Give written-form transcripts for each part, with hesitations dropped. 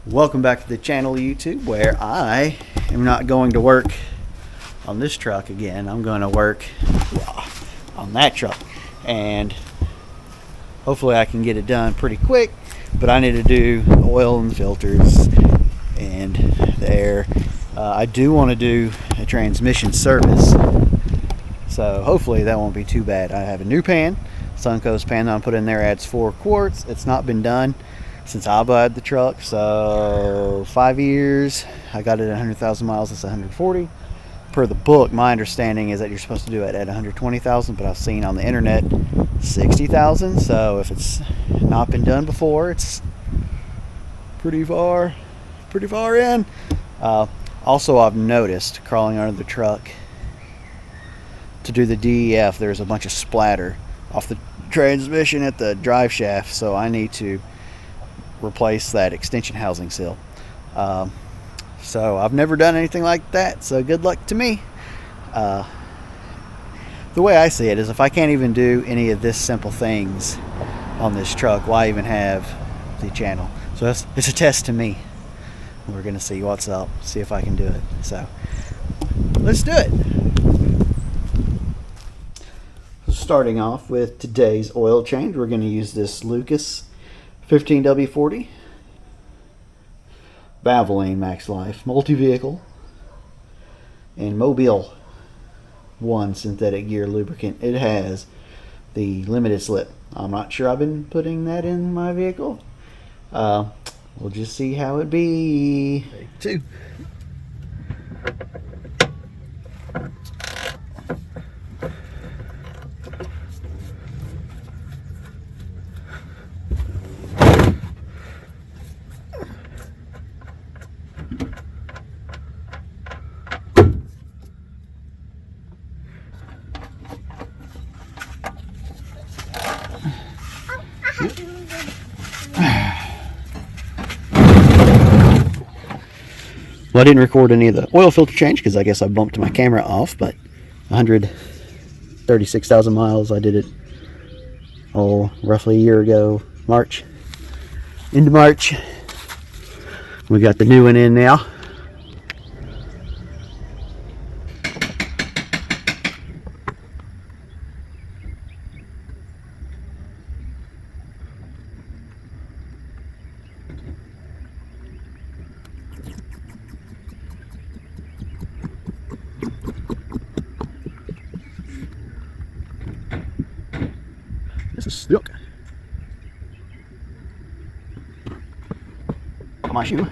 Welcome back to the channel, YouTube, where I am not going to work on this truck again. I'm going to work on that truck, and hopefully I can get it done pretty quick. But I need to do the oil and the filters and the air. I do want to do a transmission service, so hopefully that won't be too bad. I have a new pan, Suncoast pan that I'm putting in there, adds 4 quarts. It's not been done since I bought the truck, so 5 years. I got it at 100,000 miles. It's 140 per the book. My understanding is that you're supposed to do it at 120,000, but I've seen on the internet 60,000. So if it's not been done before, it's pretty far in. Also, I've noticed crawling under the truck to do the DEF, there's a bunch of splatter off the transmission at the drive shaft, so I need to replace that extension housing seal. So I've never done anything like that, so good luck to me. The way I see it is, if I can't even do any of this simple things on this truck, why even have the channel? So it's a test to me. We're gonna see what's up, see if I can do it. So let's do it. Starting off with today's oil change, we're going to use this Lucas 15W40 Valvoline Max Life multi-vehicle and Mobile 1 synthetic gear lubricant. It has the limited slip. I'm not sure I've been putting that in my vehicle. We'll just see how it be. Take 2. Well, I didn't record any of the oil filter change because I guess I bumped my camera off, but 136,000 miles. I did it roughly a year ago, into March. We got the new one in now. This is silk. On my shoe.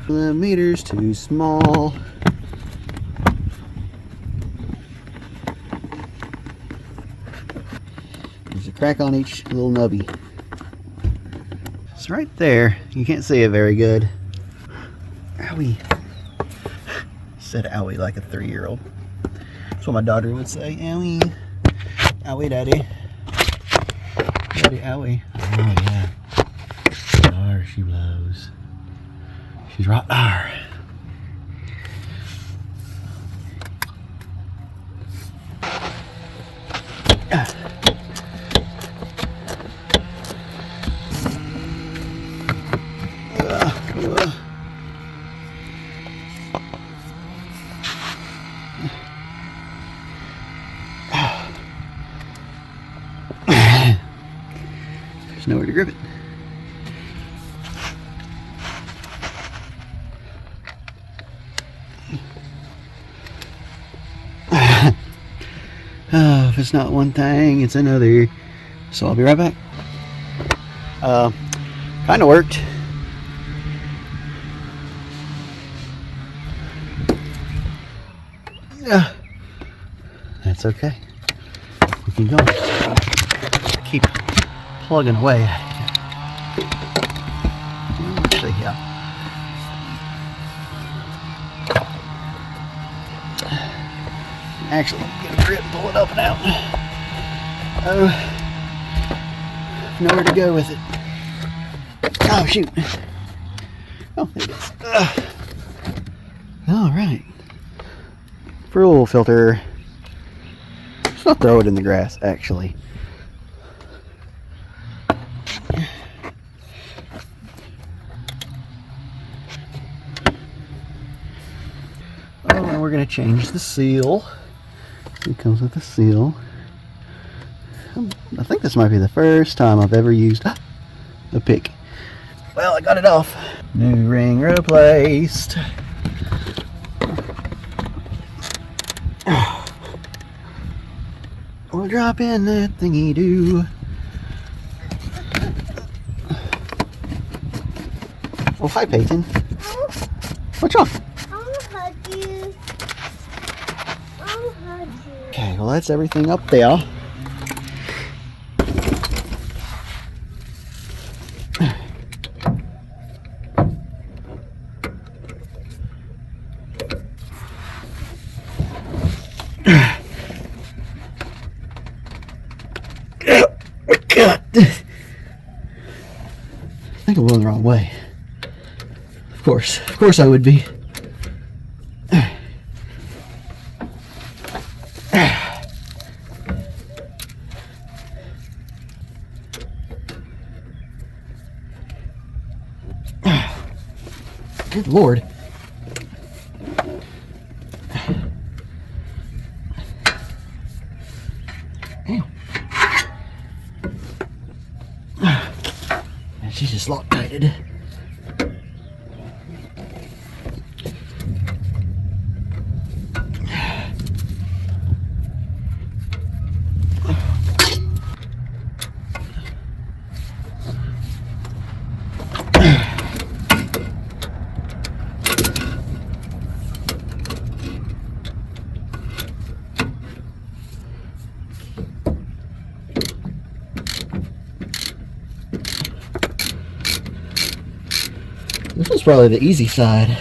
The meter's too small. There's a crack on each little nubby. It's right there. You can't see it very good. Owie. Said owie like a 3-year-old. That's what my daughter would say. Owie. Owie, daddy. Daddy, owie. Oh, yeah. There she blows. She's right there. There's nowhere to grip it. Oh, if it's not one thing, it's another. So I'll be right back. Kind of worked. Yeah, that's okay. We can go. Keep plugging away at it. Let's see here. Actually, get a grip and pull it up and out. Oh, nowhere to go with it. Oh, shoot. Oh, there it is. All right. Fuel filter. Let's not throw it in the grass, actually. Oh, and we're going to change the seal. It comes with a seal. I think this might be the first time I've ever used a pick. Well, I got it off. New ring replaced. We'll drop in that thingy do. Oh, hi, Peyton. What's wrong? I'll hug you. I'll hug you. Okay, well, that's everything up there. God. I think I'm going the wrong way. Of course I would be. Good Lord. Ew. And she's just lock-tighted. This was probably the easy side.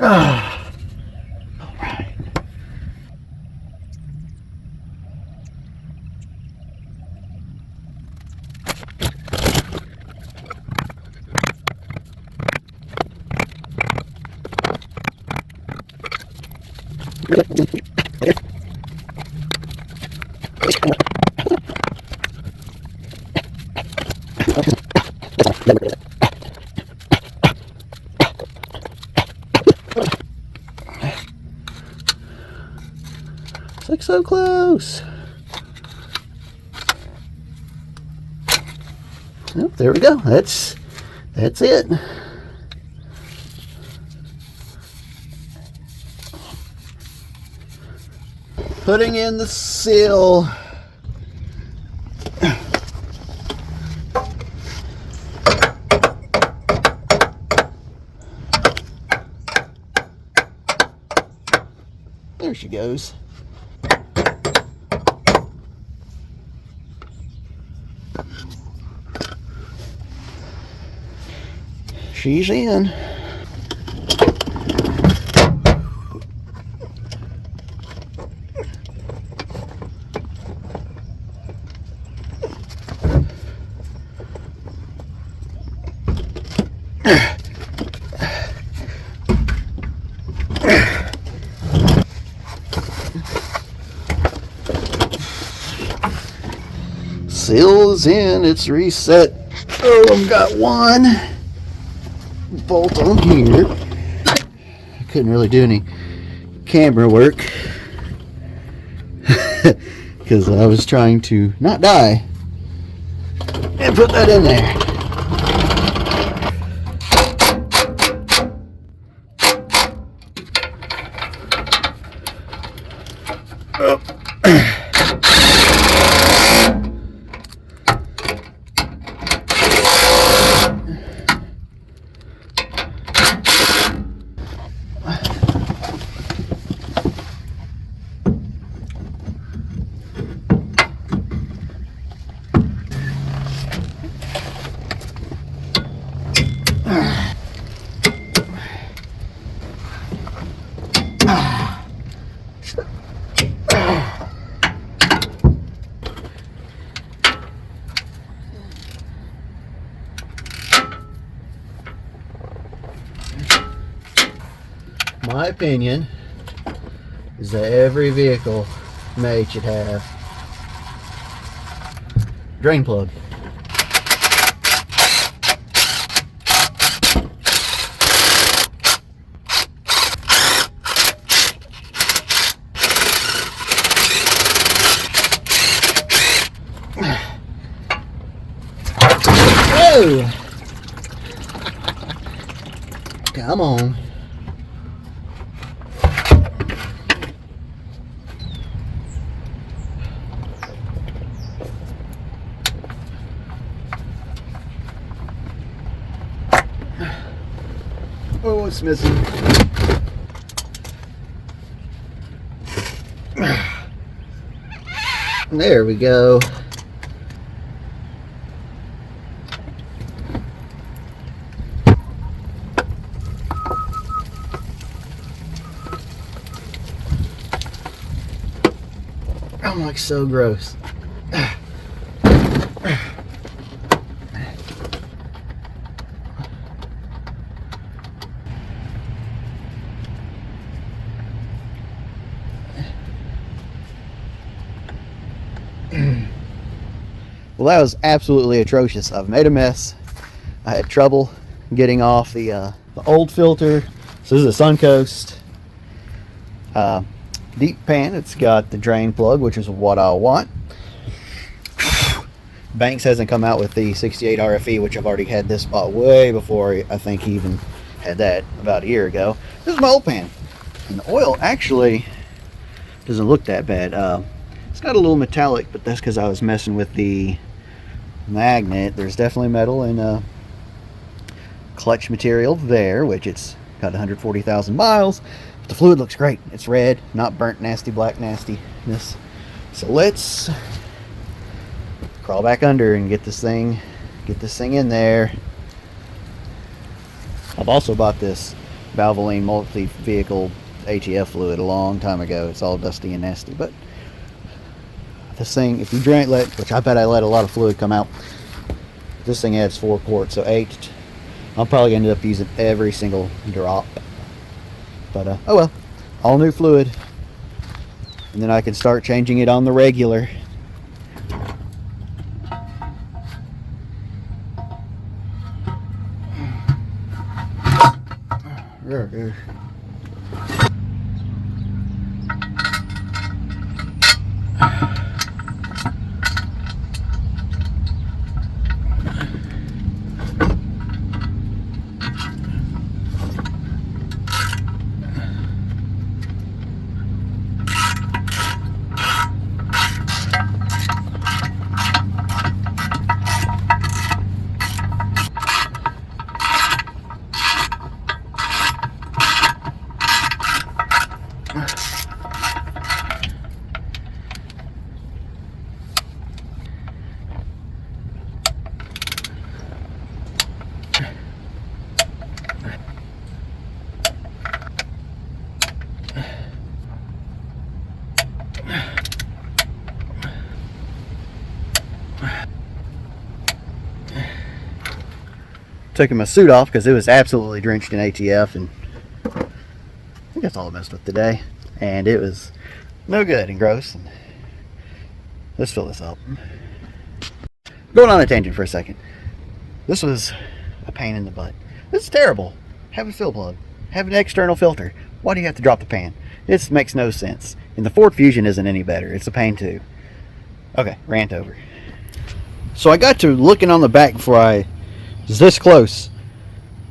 All right. It's like so close. Oh, there we go. That's it. Putting in the seal. There she goes. She's in. Seal is in, it's reset. Oh, I've got one bolt on here. I couldn't really do any camera work because I was trying to not die and put that in there. My opinion is that every vehicle made should have drain plug. Whoa! Come on. Oh, it's missing. There we go. I'm like so gross. Well, that was absolutely atrocious. I've made a mess. I had trouble getting off the old filter. So this is a Suncoast deep pan. It's got the drain plug, which is what I want. Banks hasn't come out with the 68 RFE, which I've already had this bought way before I think he even had that about a year ago. This is my old pan. And the oil actually doesn't look that bad. It's got a little metallic, but that's because I was messing with the magnet. There's definitely metal and clutch material there, which it's got 140,000 miles. But the fluid looks great. It's red, not burnt, nasty, black nastiness. So let's crawl back under and get this thing in there. I've also bought this Valvoline multi-vehicle ATF fluid a long time ago. It's all dusty and nasty, but this thing, if you which I bet I let a lot of fluid come out, this thing adds 4 quarts, so 8. I'll probably end up using every single drop, but oh well, all new fluid, and then I can start changing it on the regular. There. Taking my suit off because it was absolutely drenched in ATF, and I think that's all I messed with today, and it was no good and gross. And let's fill this up. going on a tangent for a second. This was a pain in the butt. This is terrible. Have a fill plug. Have an external filter. Why do you have to drop the pan? This makes no sense. And the Ford Fusion isn't any better. It's a pain too. Okay, rant over. So I got to looking on the back before I was this close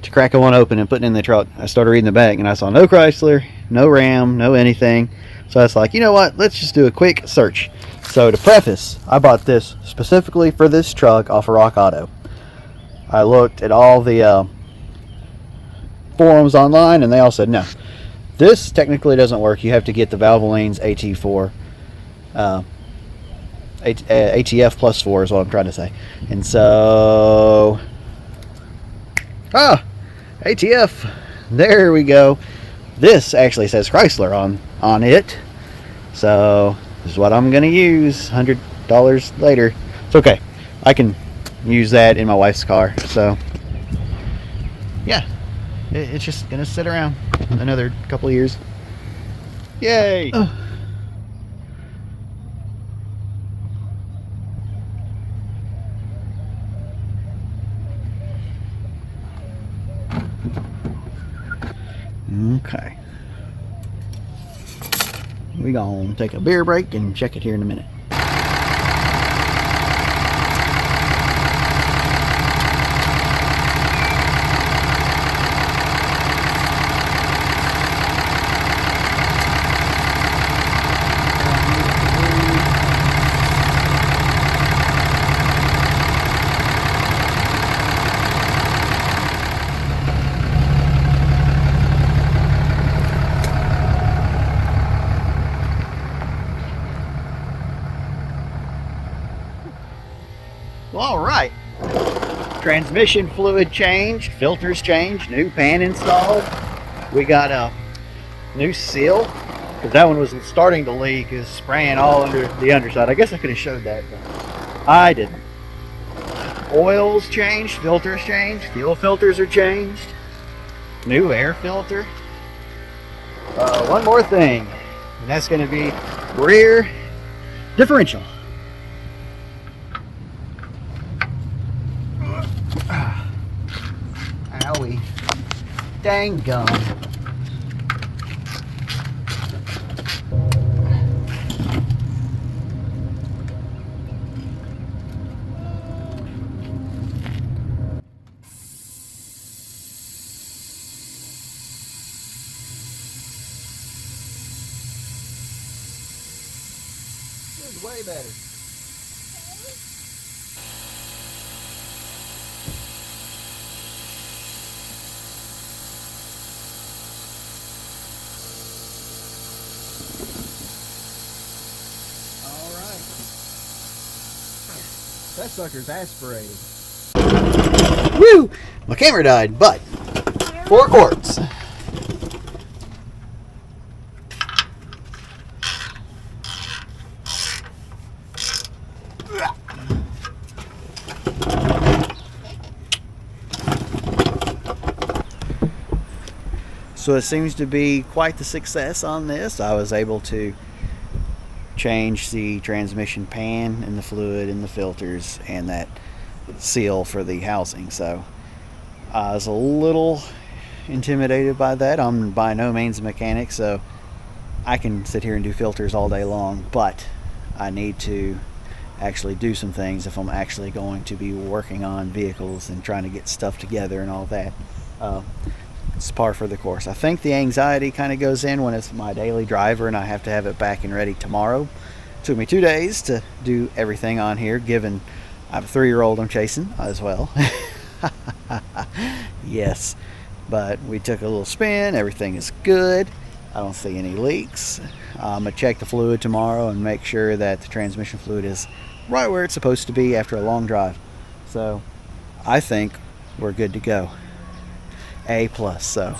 to cracking one open and putting it in the truck. I started reading the back and I saw no Chrysler, no Ram, no anything. So I was like, you know what? Let's just do a quick search. So to preface, I bought this specifically for this truck off of Rock Auto. I looked at all the forums online and they all said no. This technically doesn't work. You have to get the Valvoline's AT4. ATF plus 4 is what I'm trying to say. And so... ATF. There we go. This actually says Chrysler on it. So this is what I'm going to use. $100 later. It's okay. I can use that in my wife's car. So yeah. It's just going to sit around another couple of years. Yay! Okay. We gonna take a beer break and check it here in a minute. Well, all right. Transmission fluid changed, filters changed, new pan installed. We got a new seal because that one was starting to leak. It was spraying all under the underside. I guess I could have showed that, but I didn't. Oils changed, filters changed, fuel filters are changed, new air filter. One more thing, and that's going to be rear differential. Owie. Dang gum. This is way better. That sucker's aspirated. Woo! My camera died, but 4 quarts. So it seems to be quite the success on this. I was able to change the transmission pan and the fluid and the filters and that seal for the housing. So I was a little intimidated by that. I'm by no means a mechanic, so I can sit here and do filters all day long, but I need to actually do some things if I'm actually going to be working on vehicles and trying to get stuff together and all that. It's par for the course. I think the anxiety kind of goes in when it's my daily driver and I have to have it back and ready tomorrow. It took me 2 days to do everything on here, given I have a 3-year-old I'm chasing as well. Yes, but we took a little spin. Everything is good. I don't see any leaks. I'm going to check the fluid tomorrow and make sure that the transmission fluid is right where it's supposed to be after a long drive. So I think we're good to go. A+. So